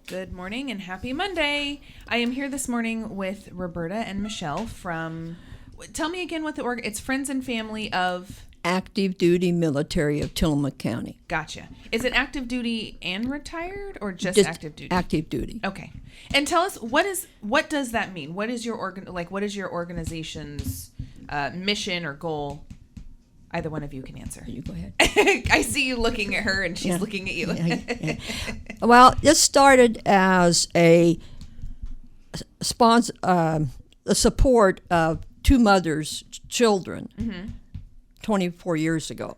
Good morning and happy Monday. I am here this morning with Roberta and Michelle from, tell me again what it's Friends and Family of... Active Duty Military of Tillamook County. Gotcha. Is it active duty and retired or just active duty? Active duty. Okay. And tell us, what does that mean? What is your what is your organization's mission or goal? Either one of you can answer. You go ahead. I see you looking at her and she's looking at you. Yeah. Well, this started as a sponsor, the support of two mothers' children 24 years ago.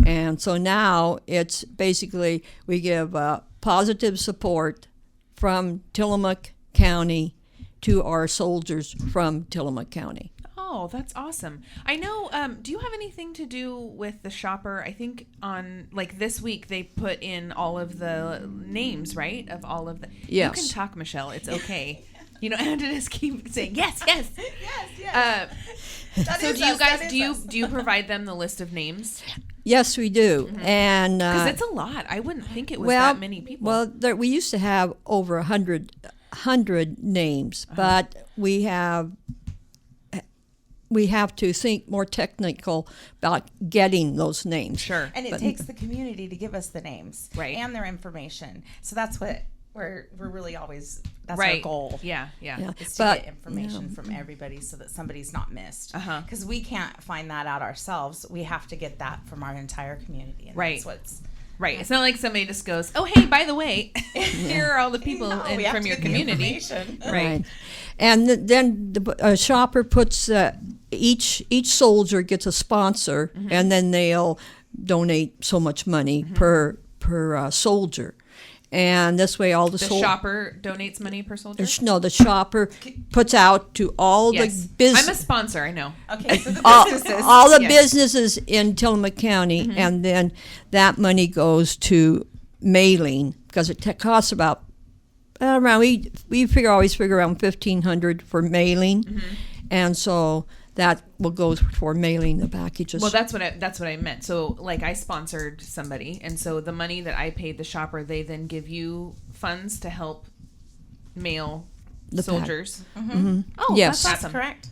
And so now it's basically we give positive support from Tillamook County to our soldiers from Tillamook County. Oh, that's awesome. I know, do you have anything to do with the shopper? I think on, this week, they put in all of the names, right? Of all of the... Yes. You can talk, Michelle. It's okay. You don't have to just keep saying, yes. Yes. So do you guys, do you provide them the list of names? Yes, we do. And because it's a lot. I wouldn't think it was that many people. Well, we used to have over 100 names, but we have to think more technical about getting those names. Sure. And it takes the community to give us the names and their information. So that's what we're really always, that's our goal. Yeah. Is to get information from everybody so that somebody's not missed. Because we can't find that out ourselves. We have to get that from our entire community. And that's what's... Right. It's not like somebody just goes, oh, hey, by the way, here are all the people from your community. Right. And then the shopper puts, each soldier gets a sponsor, and then they'll donate so much money per soldier. And this way all the shopper donates money per soldier? No, the shopper puts out to all the business. I'm a sponsor, I know. Okay, so the businesses. all the businesses in Tillamook County, and then that money goes to mailing because it costs about around we always figure around $1,500 for mailing, and so that will go for mailing the packages. Well, that's what I meant. So, I sponsored somebody, and so the money that I paid the shopper, they then give you funds to help mail the soldiers. Oh, yes, that's awesome. That's correct.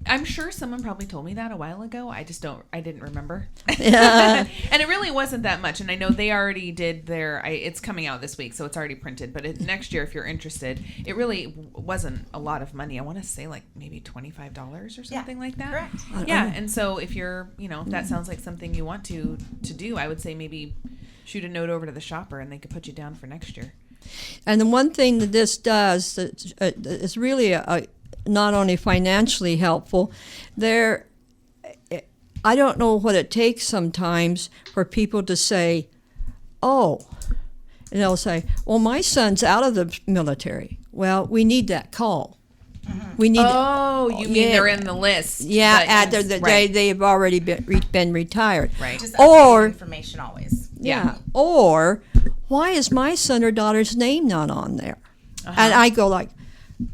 I'm sure someone probably told me that a while ago. I didn't remember. Yeah. And it really wasn't that much. And I know they already did it's coming out this week, so it's already printed. But next year, if you're interested, it really wasn't a lot of money. I want to say maybe $25 or something like that. Correct. Yeah. And so if you're, if that sounds like something you want to do, I would say maybe shoot a note over to the shopper and they could put you down for next year. And the one thing that this does is really not only financially helpful, I don't know what it takes sometimes for people to say, oh, and they'll say, well, my son's out of the military. Well, we need that call. We need. Oh, you mean they're in the list? Yeah, they've already been retired. Right. Just updating information always. Yeah. Or why is my son or daughter's name not on there? And I go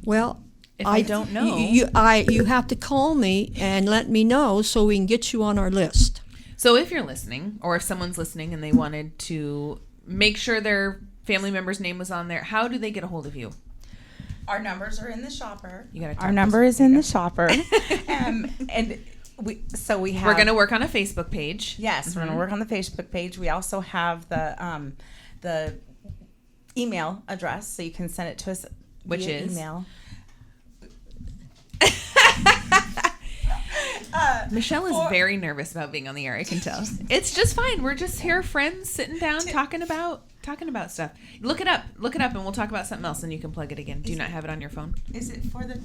well. If I don't know, you have to call me and let me know so we can get you on our list. So if you're listening, or if someone's listening and they wanted to make sure their family member's name was on there, how do they get a hold of you? Our numbers are in the shopper. Our number is in the shopper, and we're going to work on a Facebook page. Yes, we're going to work on the Facebook page. We also have the email address, so you can send it to us. Which via is email. Michelle is very nervous about being on the air. I can tell. It's just fine. We're just here, friends, sitting down, talking about stuff. Look it up, and we'll talk about something else, and you can plug it again. Do you not have it on your phone? Is it for the?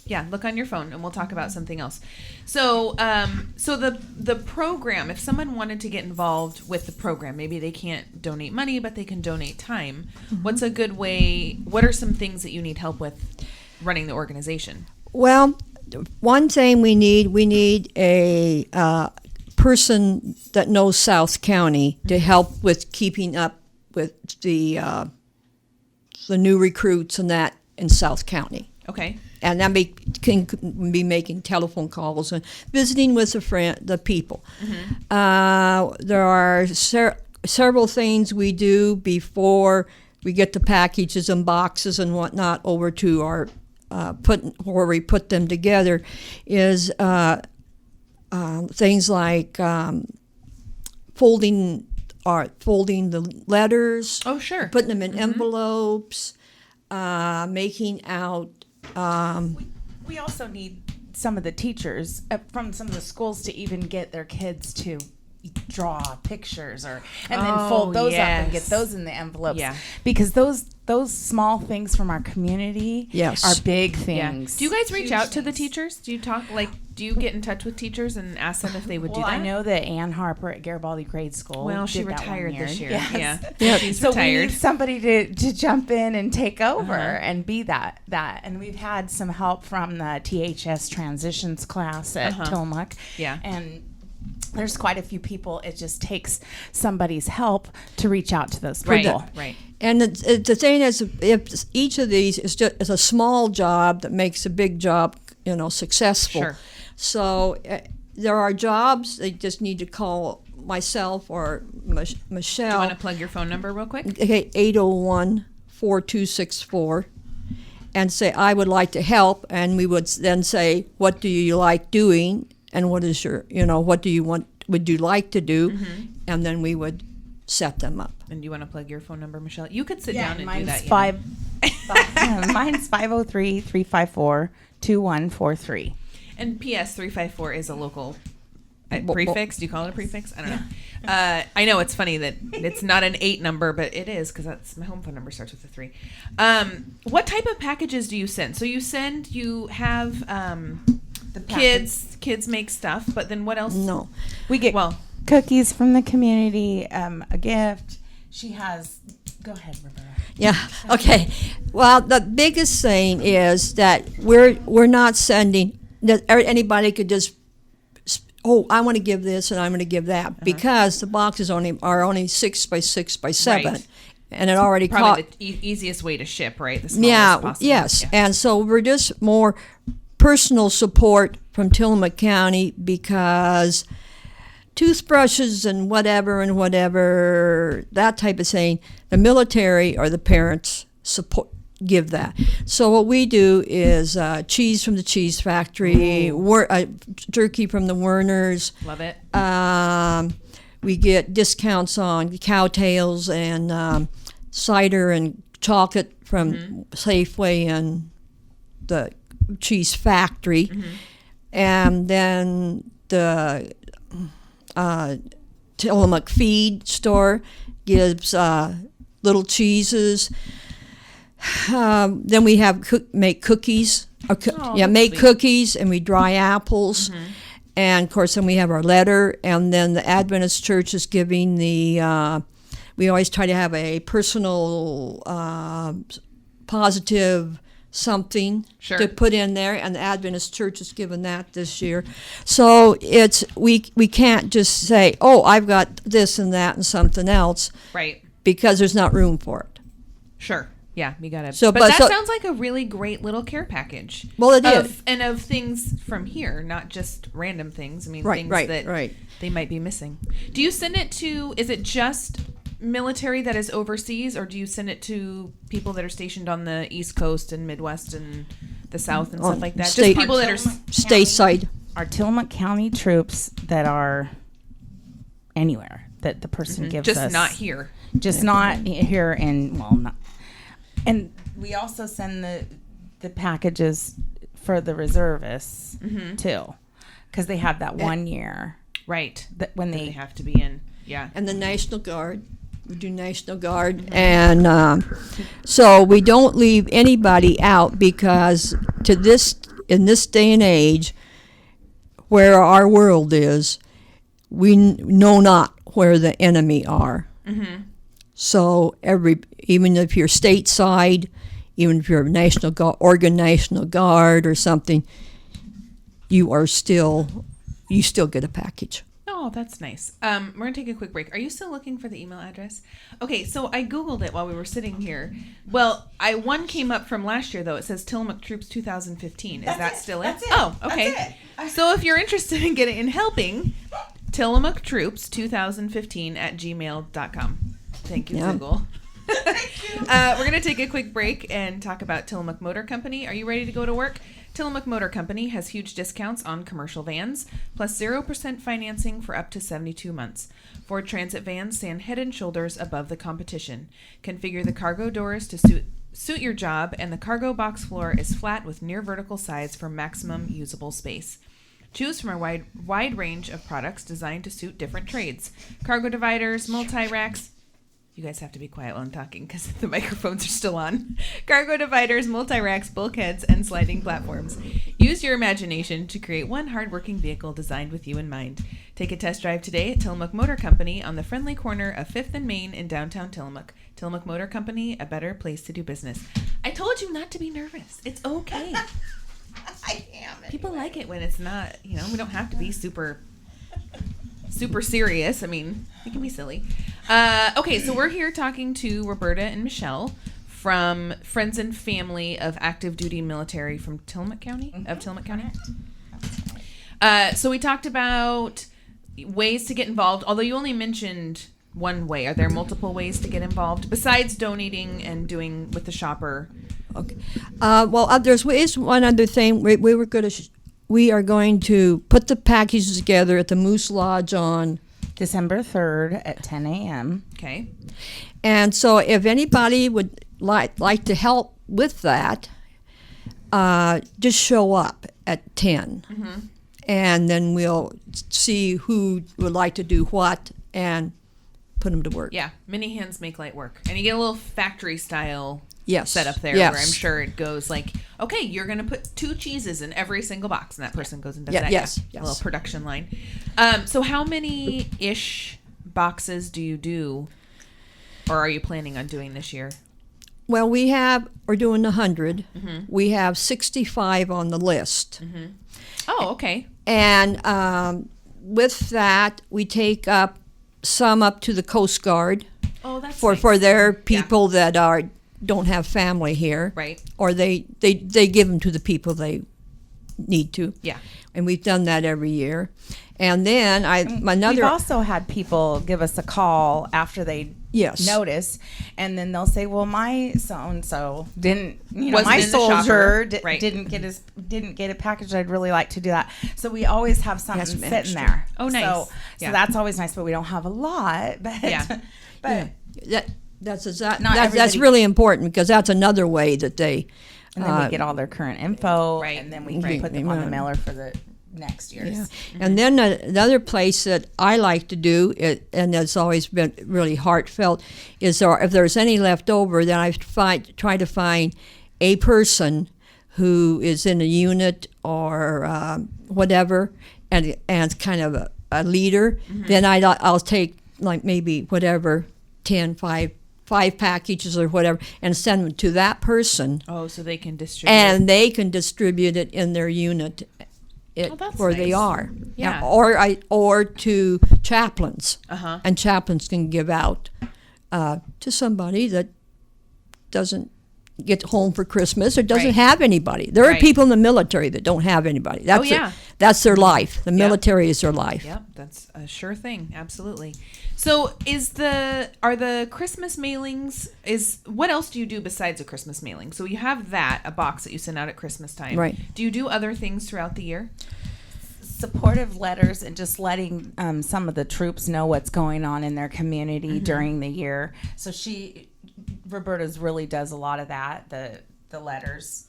Yeah, look on your phone, and we'll talk about something else. So, the program. If someone wanted to get involved with the program, maybe they can't donate money, but they can donate time. What's a good way? What are some things that you need help with running the organization? Well, one thing we need a person that knows South County to help with keeping up with the new recruits and that in South County. Okay. And that can be making telephone calls and visiting with the people. There are several things we do before we get the packages and boxes and whatnot over to our where we put them together, is things like folding the letters. Oh, sure. Putting them in envelopes, making out. We also need some of the teachers from some of the schools to even get their kids to draw pictures and then fold those up and get those in the envelopes. Yeah. Because those small things from our community are big things. Yeah. Do you guys reach out to the teachers? Do you talk, do you get in touch with teachers and ask them if they would do that? I know that Ann Harper at Garibaldi Grade School. Well, she retired this year. Yes. Yeah. She's so retired. we need somebody to jump in and take over and be that. And we've had some help from the THS transitions class at Tillamook. Yeah. And there's quite a few people. It just takes somebody's help to reach out to those people. Right. And the thing is, if each of these is a small job that makes a big job, successful. Sure. So there are jobs. They just need to call myself or Michelle. Do you want to plug your phone number real quick? Okay, 801-4264, and say I would like to help, and we would then say, what do you like doing, and what is your, what do you want? Would you like to do? And then we would set them up. And you want to plug your phone number, Michelle? You could sit down and do that. Mine's 503-354-2143. And PS 354 is a local prefix. Do you call it a prefix? I don't know. I know it's funny that it's not an 8 number, but it is, because that's my home phone number starts with a 3. What type of packages do you send? So you have the kids make stuff, but then what else? No, we get cookies from the community, a gift. She has. Go ahead, Roberta. Yeah. Okay. Well, the biggest thing is that we're not sending that anybody could just. Oh, I want to give this and I'm going to give that, because the boxes are only 6 by 6 by 7, right. And it already probably the easiest way to ship, right? The smallest possible. Yes. Yeah. And so we're just more personal support from Tillamook County, because toothbrushes and whatever, that type of thing, the military or the parents give that. So what we do is cheese from the cheese factory, jerky from the Werners. Love it. We get discounts on cow tails and cider and chocolate from Safeway and the cheese factory. And then the Tillamook feed store gives little cheeses. Then we make cookies. Make cookies, and we dry apples. And of course, then we have our letter, and then the Adventist Church is giving we always try to have a personal, positive something to put in there, and the Adventist Church is giving that this year. So we can't just say, oh, I've got this and that and something else, right? Because there's not room for it. Sure. Yeah, we got it. So, but that sounds like a really great little care package. Well, it is. And of things from here, not just random things. I mean, things that they might be missing. Do you send it to, is it just military that is overseas, or do you send it to people that are stationed on the East Coast and Midwest and the South and stuff like that? Just people that are stateside. Our Tillamook County troops that are anywhere that the person gives us. Just not here. Just not here and, not. And we also send the packages for the reservists too, because they have that 1 year, right? That when they have to be in, and the National Guard. We do National Guard, and so we don't leave anybody out, because in this day and age, where our world is, we know not where the enemy are. So even if you're stateside, even if you're National Guard, Oregon National Guard or something, you still get a package. Oh, that's nice. We're going to take a quick break. Are you still looking for the email address? Okay, so I Googled it while we were sitting here. Well, one came up from last year, though. It says Tillamook Troops 2015. Is that still it? That's it. Oh, okay. So if you're interested in helping, Tillamook Troops 2015 @gmail.com. Thank you, Google. We're going to take a quick break and talk about Tillamook Motor Company. Are you ready to go to work? Tillamook Motor Company has huge discounts on commercial vans, plus 0% financing for up to 72 months. Ford Transit vans stand head and shoulders above the competition. Configure the cargo doors to suit your job, and the cargo box floor is flat with near vertical sides for maximum usable space. Choose from a wide range of products designed to suit different trades. Cargo dividers, multi-racks. You guys have to be quiet while I'm talking because the microphones are still on. Cargo dividers, multi-racks, bulkheads, and sliding platforms. Use your imagination to create one hard-working vehicle designed with you in mind. Take a test drive today at Tillamook Motor Company on the friendly corner of 5th and Main in downtown Tillamook. Tillamook Motor Company, a better place to do business. I told you not to be nervous. It's okay. I am. People like it when it's not, we don't have to be super serious. I mean, we can be silly. Okay, so we're here talking to Roberta and Michelle from Friends and Family of Active Duty Military from Tillamook County, of Tillamook County. So we talked about ways to get involved, although you only mentioned one way. Are there multiple ways to get involved besides donating and doing with the shopper? Okay. There's one other thing. We are going to put the packages together at the Moose Lodge on December 3rd at 10 a.m. Okay. And so if anybody would like to help with that, just show up at 10. Mm-hmm. And then we'll see who would like to do what and put them to work. Yeah. Many hands make light work. And you get a little factory style Yes. set up there Yes. where I'm sure it goes like, okay, you're going to put 2 cheeses in every single box. And that person goes and does that. Yes. A little production line. So how many-ish boxes do you do, or are you planning on doing this year? Well, we're doing 100. Mm-hmm. We have 65 on the list. Mm-hmm. Oh, okay. And with that, we take up some up to the Coast Guard. Oh, that's for nice. their people that don't have family here, Right. Or they give them to the people they need to. Yeah. And we've done that every year. And then We've also had people give us a call after they Yes. notice, and then they'll say, "Well, my so and so didn't, Wasn't my in the soldier shopper." Right. didn't get a package. I'd really like to do that." So we always have something Yes, sitting there. Oh, nice. So Yeah. that's always nice, but we don't have a lot. But Yeah. but That's everybody- really important because that's another way that they. and then we get all their current info, Right. and then we can put them on the mailer for the next year's. Yeah. And then another place that I like to do, and that's always been really heartfelt, is if there's any left over, then I try to find a person who is in a unit or whatever, and it's kind of a leader. Mm-hmm. Then I'll take like maybe whatever 5 packages or whatever, and send them to that person. Oh, so they can distribute. And they can distribute it in their unit that's where they nice. are. Yeah. Or to chaplains. Uh-huh. And chaplains can give out to somebody that doesn't get home for Christmas or doesn't Right. have anybody. There are Right. people in the military that don't have anybody. That's yeah. that's their life. The military is their life. Yep, that's a sure thing. Absolutely. So, are the Christmas mailings? What else do you do besides a Christmas mailing? So you have a box that you send out at Christmas time. Right. Do you do other things throughout the year? Supportive letters and just letting some of the troops know what's going on in their community during the year. So Roberta's really does a lot of that. The letters,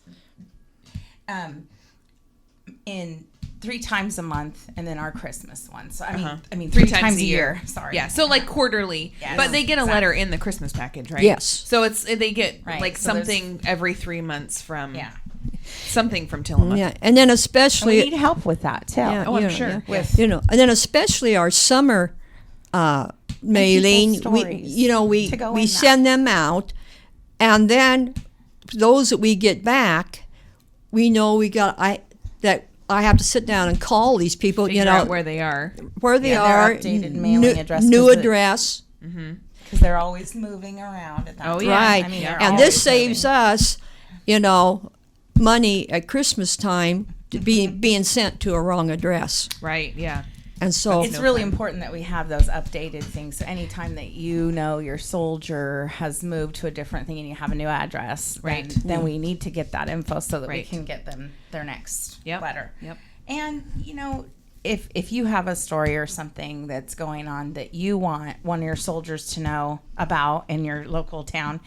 in 3 times a month, and then our Christmas one. So I mean 3 times a year. Sorry. Yeah. So like quarterly, Yes. but they get a letter in the Christmas package, right? Yes. So they get Right. like So something every 3 months from Yeah. something from Tillamook. Yeah. And then And especially we need help with that too. Yeah, Oh, I'm you know, sure. yeah. With- And then especially our summer mailing, stories we to go in we that. send them out, and then those that we get back, we know I have to sit down and call these people, Figure out where they are. where they Yeah, are, their updated mailing address, new 'cause address, because they're always moving around at that Oh, time. yeah. right? I mean, they're And this always saves moving. us, money at Christmas time to being sent to a wrong address. Right. Yeah. And so It's really important that we have those updated things. So anytime that your soldier has moved to a different thing and you have a new address, Right. then we need to get that info so that we Right. can get them their next Yep. letter. Yep. And if you have a story or something that's going on that you want one of your soldiers to know about in your local town,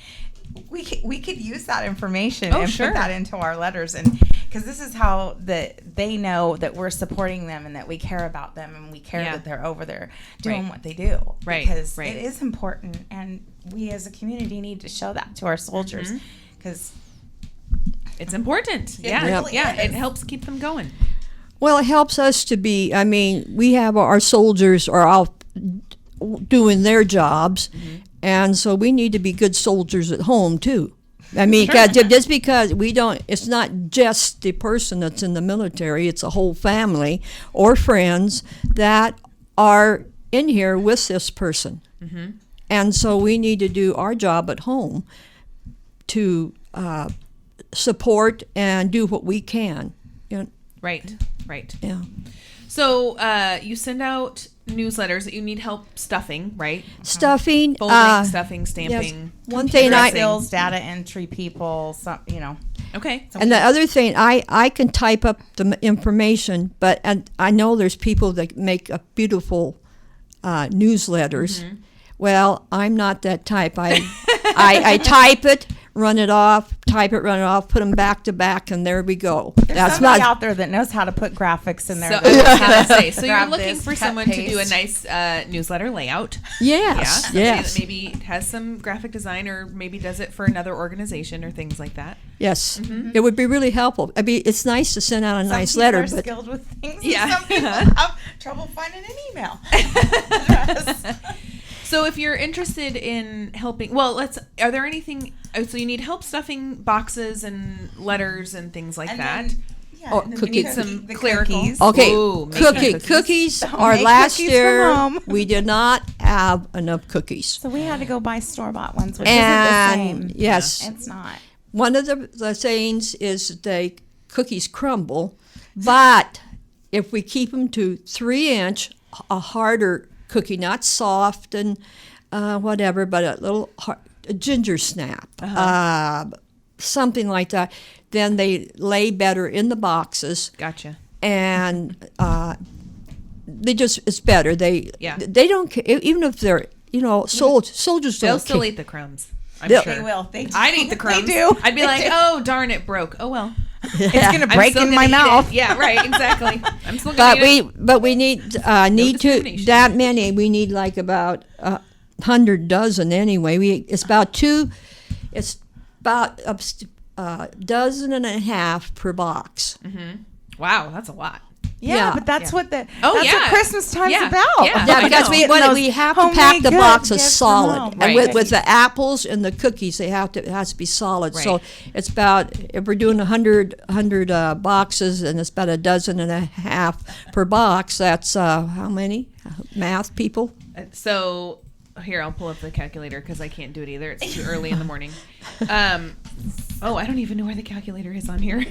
we could use that information and sure. put that into our letters, and because this is how they know that we're supporting them and that we care about them and we care that they're over there doing Right. what they do. Right. Because Right. it is important, and we as a community need to show that to our soldiers because It's important. It really is. It helps keep them going. well, it helps us to be. I mean, we have our soldiers are out doing their jobs, and so we need to be good soldiers at home too. I mean, just because we don't, it's not just the person that's in the military, it's a whole family or friends that are in here with this person. And so we need to do our job at home to support and do what we can. You know, Right. yeah. So you send out newsletters that you need help stuffing, right? Stuffing. Folding, stuffing, stamping. One thing I sales, data entry people, Okay. And the other thing, I can type up the information, but and I know there's people that make a beautiful newsletters. Well, I'm not that type. I type it, run it off, type it, run it off, put them back to back, and there we go. There's somebody out there that knows how to put graphics in there. So, I was gonna say, so you're Grab looking this, for cut, someone to do a paste. nice newsletter layout. Yes, Somebody yes, that maybe has some graphic design or maybe does it for another organization or things like that. yes. It would be really helpful. I mean, it's nice to send out a nice Some letter, people are but skilled with things. Yeah. And some people have trouble finding an email address. So if you're interested in helping, are there anything, so you need help stuffing boxes and letters and things like that. Oh, and then cookies. we need Some the clerical. cookies. okay, Ooh, making cookies Don't are make last cookies year. from home. We did not have enough cookies. So we had to go buy store-bought ones, which And isn't the same. yes, It's not. one of the sayings is the cookies crumble, but if we keep them to 3-inch, a harder cookie, not soft and whatever, but a little a ginger snap, something like that, then they lay better in the boxes, Gotcha. and they just it's better. They don't care even if they're soldiers They'll don't still care. eat the crumbs. I'm They'll- sure. They will. They do. I'd eat the crumbs. They do. I'd be They like, do. oh, darn, it broke. Oh, well. It's going to break still in gonna my eat it. mouth. Yeah, right, exactly. I'm still going But to eat it. we need to discrimination. that many. We need like about 100 dozen anyway. It's about a dozen and a half per box. Wow, that's a lot. Yeah, but that's what Oh, that's yeah. what Christmas time's Yeah. about. Yeah. Yeah, I because know. we have to homemade pack the good boxes gifts from solid, home. and Right. with the apples and the cookies, it has to be solid. So Right. it's about if we're doing 100 boxes, and it's about a dozen and a half per box. That's how many math people? So here, I'll pull up the calculator because I can't do it either. It's too early in the morning. I don't even know where the calculator is on here.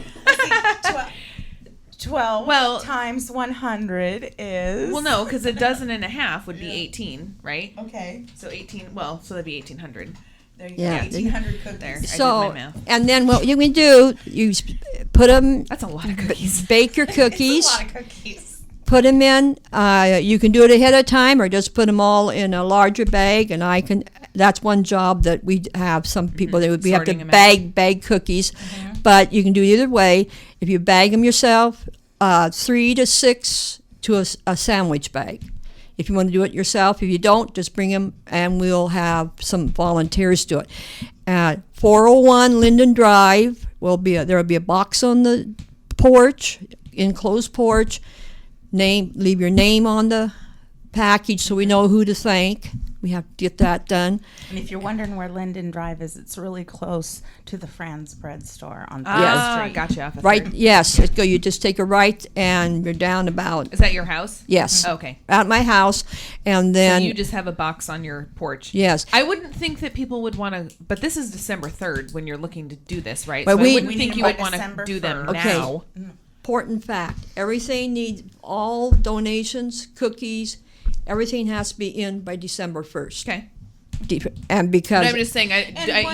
12 times 100 is... Well, no, because a dozen and a half would be 18, right? Okay. So 18, so that'd be 1,800. There you Yeah. go. 1,800 cookies. There. I did So my math. and then what you can do, you put them, That's a lot of cookies. bake your cookies. It's a lot of cookies. Put them in. You can do it ahead of time, or just put them all in a larger bag. And I can. That's one job that we have. Some people they would be have to Sorting 'em out. bag cookies, but you can do either way. If you bag them yourself, 3 to 6 to a sandwich bag. If you want to do it yourself, if you don't, just bring them, and we'll have some volunteers do it. 401 Linden Drive there will be a box on the porch, enclosed porch. Leave your name on the package so we know who to thank. We have to get that done. And if you're wondering where Linden Drive is, it's really close to the Fran's Bread Store on 3rd Ah, Street. gotcha. Off of Right? Third. Yes. You just take a right, and you're down about Is that your house? yes, Okay. at my house, and then So you just have a box on your porch. yes. I wouldn't think that people would want to, but this is December 3rd when you're looking to do this, right? But so we- I wouldn't We think need you them would by want to December do them 1st. Okay. now. important fact. Everything needs, all donations, cookies, everything has to be in by December 1st. Okay. And because But I'm just saying,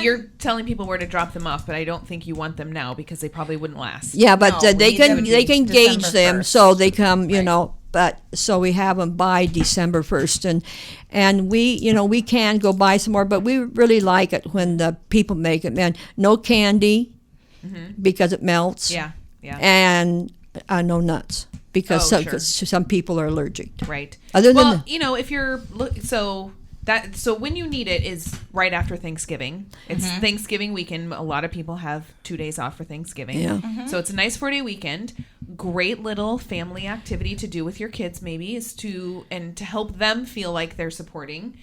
you're telling people where to drop them off, but I don't think you want them now because they probably wouldn't last. yeah, but No, they we need them can to they be can December gauge them 1st. so they come, you Right. know. But so we have them by December 1st, and we can go buy some more, but we really like it when the people make it. Man, no candy because it melts. Yeah. Yeah. And no nuts because Oh, sure. some people are allergic. Right. Other than Well, if you're so when you need it is right after Thanksgiving. It's Thanksgiving weekend. A lot of people have 2 days off for Thanksgiving. Yeah. So it's a nice 4-day weekend. Great little family activity to do with your kids maybe is to help them feel like they're supporting.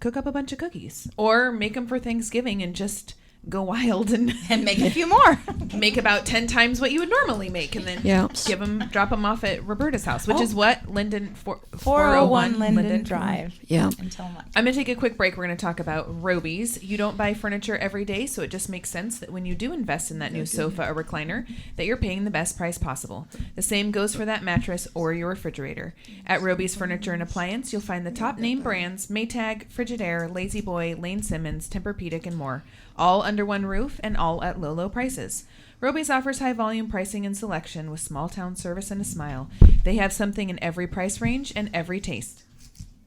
Cook up a bunch of cookies or make them for Thanksgiving and just go wild and make a few more. make about 10 times what you would normally make, and then drop them off at Roberta's house, which is what Linden 401 Linden Drive. Yeah. Until Monday. I'm going to take a quick break. We're going to talk about Robies. You don't buy furniture every day, so it just makes sense that when you do invest in that new sofa or recliner, that you're paying the best price possible. The same goes for that mattress or your refrigerator. At Robies Furniture and Appliance, you'll find the top name brands: Maytag, Frigidaire, Lazy Boy, Lane Simmons, Tempur-Pedic, and more. All under one roof and all at low, low prices. Robies offers high volume pricing and selection with small town service and a smile. They have something in every price range and every taste.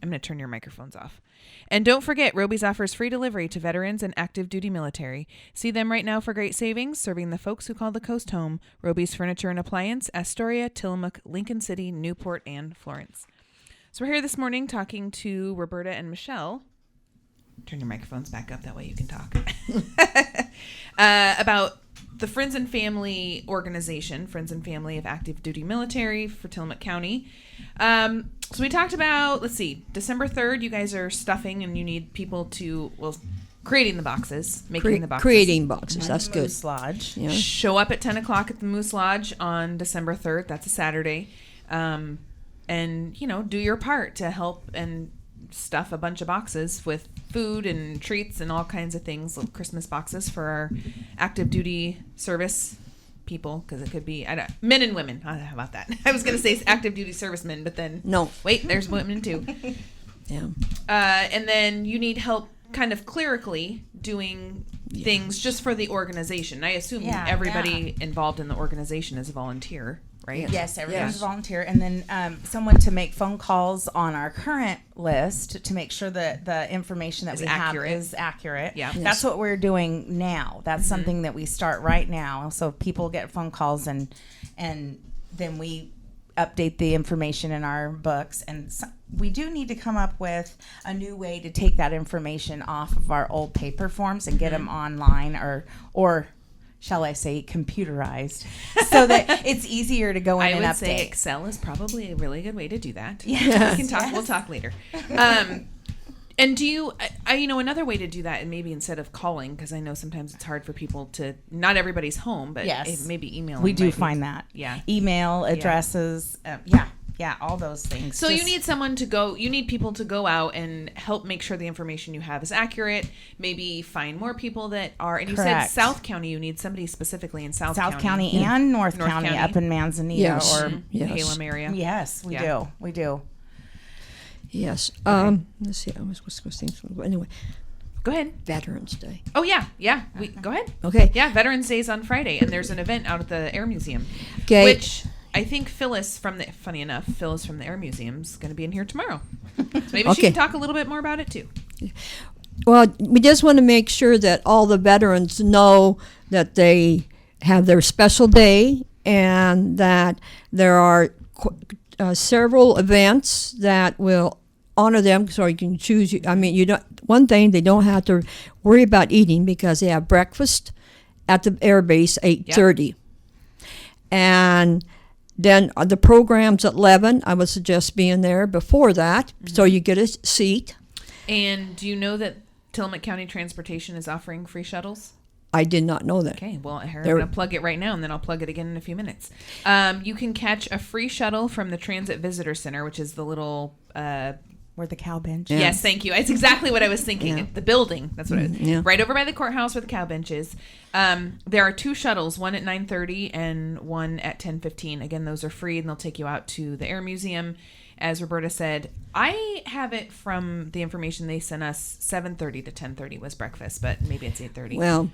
I'm going to turn your microphones off. And don't forget, Robies offers free delivery to veterans and active duty military. See them right now for great savings, serving the folks who call the coast home. Robies Furniture and Appliance, Astoria, Tillamook, Lincoln City, Newport, and Florence. So we're here this morning talking to Roberta and Michelle. Turn your microphones back up, that way you can talk. About the Friends and Family organization, Friends and Family of Active Duty Military for Tillamook County. So we talked about, December 3rd, you guys are stuffing and you need people to, creating the boxes, making the boxes. Creating boxes, that's good. Moose Lodge. Yeah. Show up at 10 o'clock at the Moose Lodge on December 3rd. That's a Saturday. And, do your part to help and stuff a bunch of boxes with food and treats and all kinds of things, little Christmas boxes for our active duty service people, because it could be men and women. How about that? I was going to say active duty servicemen, but then No. wait, there's women too. Yeah. And then you need help kind of clerically doing things just for the organization. I assume everybody involved in the organization is a volunteer, right? Yes, everyone's a volunteer. And then someone to make phone calls on our current list to make sure that the information that we have is accurate. Yeah. Yes. That's what we're doing now. That's something that we start right now. So people get phone calls and then we update the information in our books. And we do need to come up with a new way to take that information off of our old paper forms and get them online or shall I say, computerized, so that it's easier to go in and update. I would say Excel is probably a really good way to do that. Yes. We can talk. Yes. We'll talk later. And do you, another way to do that, and maybe instead of calling, because I know sometimes it's hard for people to, not everybody's home, but maybe emailing. We do find that. Yeah. Email addresses. Yeah, all those things. So you need people to go out and help make sure the information you have is accurate. Maybe find more people that are, and you said South County, you need somebody specifically in South County. And North County, up in Manzanita or Halem area. Yes, we do. We do. Yes. Okay. Let's see. I was thinking. Anyway, go ahead. Veterans Day. Oh yeah. Go ahead. Okay. Yeah, Veterans Day is on Friday, and there's an event out at the Air Museum, Okay. which I think Phyllis from the Air Museum is going to be in here tomorrow. So maybe she can talk a little bit more about it too. Well, we just want to make sure that all the veterans know that they have their special day and that there are several events that will honor them, so you can choose. I mean, one thing, they don't have to worry about eating because they have breakfast at the air base 8:30. Yep. And then the program's at 11. I would suggest being there before that, so you get a seat. And do you know that Tillamook County Transportation is offering free shuttles? I did not know that. Okay, well, I'm going to plug it right now, and then I'll plug it again in a few minutes. You can catch a free shuttle from the Transit Visitor Center, which is the little Where the cow bench. Yeah. Yes, thank you. It's exactly what I was thinking. Yeah. The building. That's what it is. Yeah. Right over by the courthouse where the cow bench is. There are 2 shuttles, one at 9:30 and one at 10:15. Again, those are free, and they'll take you out to the Air Museum. As Roberta said, I have it from the information they sent us, 7:30 to 10:30 was breakfast, but maybe it's 8:30. Well,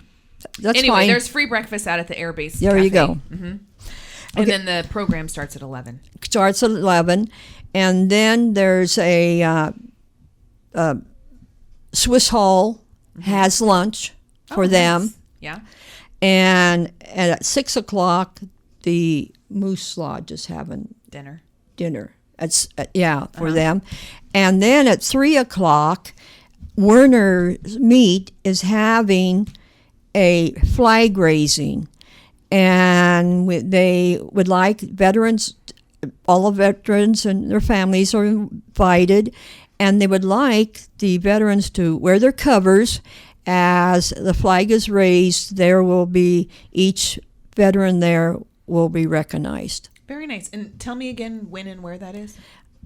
that's anyway, fine. there's free breakfast out at the Air Base There Cafe. you go. Mm-hmm. And then the program starts at 11. Starts at 11, and then there's a Swiss Hall has lunch for them, Nice. Yeah. and at 6 o'clock, the Moose Lodge is having Dinner. dinner. It's for them, and then at 3 o'clock, Werner's Meat is having a flag raising, and they would like veterans, all the veterans and their families are invited, and they would like the veterans to wear their covers. As the flag is raised, there will be, each veteran there will be recognized. Very nice. And tell me again when and where that is.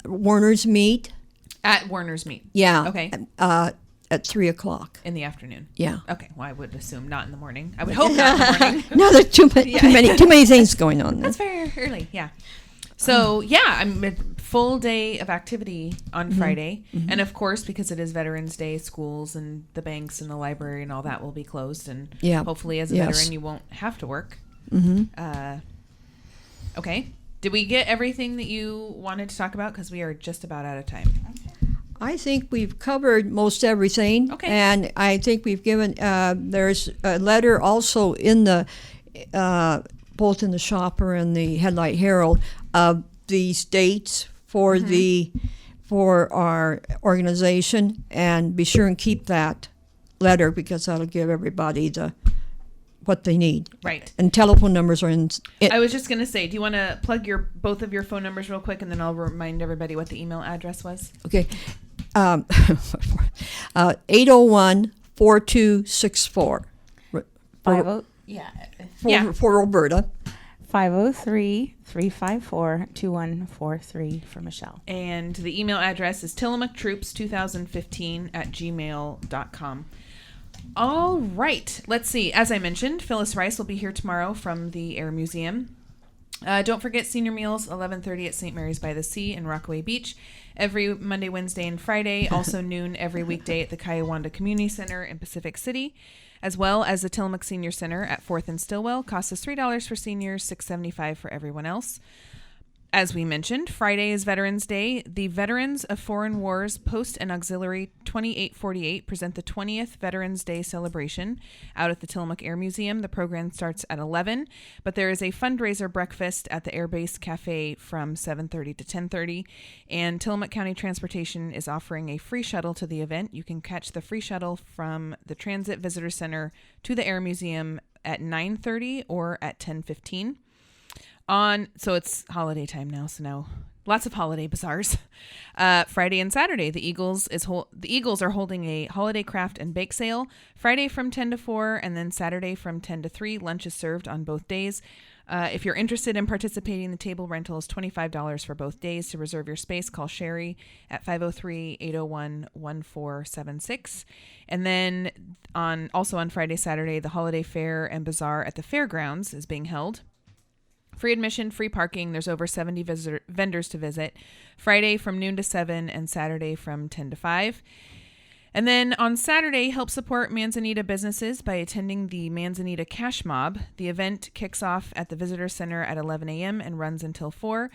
Werner's Meat. At Warner's Meat. Yeah. Okay. At 3 o'clock. In the afternoon. Yeah. Okay. Well, I would assume not in the morning. I would hope not in the morning. No, there's too many things going on there. That's very early. Yeah. So I'm a full day of activity on Friday, and of course, because it is Veterans Day, schools and the banks and the library and all that will be closed, and hopefully, as a veteran, you won't have to work. Okay. Did we get everything that you wanted to talk about? Because we are just about out of time. I think we've covered most everything. Okay. And I think we've given, there's a letter also in the, both in the Shopper and the Headlight Herald, of these dates for for our organization. And be sure and keep that letter, because that'll give everybody what they need. Right. And telephone numbers are in. I was just going to say, do you want to plug both of your phone numbers real quick, and then I'll remind everybody what the email address was? Okay. 801-4264. For Roberta. 503-354-2143 for Michelle. And the email address is tillamooktroops2015@gmail.com. All right. Let's see. As I mentioned, Phyllis Rice will be here tomorrow from the Air Museum. Don't forget senior meals, 11:30 at St. Mary's by the Sea in Rockaway Beach. Every Monday, Wednesday, and Friday. Also noon every weekday at the Kiawanda Community Center in Pacific City, as well as the Tillamook Senior Center at 4th and Stillwell. Costs us $3 for seniors, $6.75 for everyone else. As we mentioned, Friday is Veterans Day. The Veterans of Foreign Wars Post and Auxiliary 2848 present the 20th Veterans Day celebration out at the Tillamook Air Museum. The program starts at 11, but there is a fundraiser breakfast at the Air Base Cafe from 7:30 to 10:30, and Tillamook County Transportation is offering a free shuttle to the event. You can catch the free shuttle from the Transit Visitor Center to the Air Museum at 9:30 or at 10:15. So it's holiday time now, so now lots of holiday bazaars. Friday and Saturday, the Eagles are holding a holiday craft and bake sale. Friday from 10 to 4, and then Saturday from 10 to 3. Lunch is served on both days. If you're interested in participating, the table rental is $25 for both days. To reserve your space, call Sherry at 503-801-1476. And then also on Friday, Saturday, the holiday fair and bazaar at the fairgrounds is being held. Free admission, free parking. There's over 70 vendors to visit. Friday from noon to 7 and Saturday from 10 to 5. And then on Saturday, help support Manzanita businesses by attending the Manzanita Cash Mob. The event kicks off at the Visitor Center at 11 a.m. and runs until 4.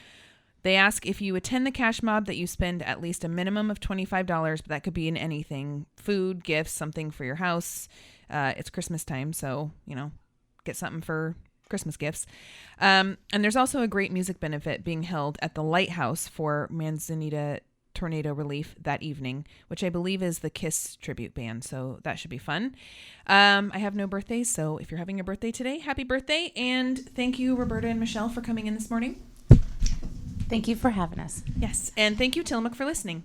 They ask if you attend the Cash Mob that you spend at least a minimum of $25, but that could be in anything. Food, gifts, something for your house. It's Christmas time, so, get something for Christmas gifts. And there's also a great music benefit being held at the Lighthouse for Manzanita tornado relief that evening, which I believe is the KISS tribute band. So that should be fun. I have no birthdays, so if you're having a birthday today, happy birthday. And thank you, Roberta and Michelle, for coming in this morning. Thank you for having us. Yes. And thank you, Tillamook, for listening.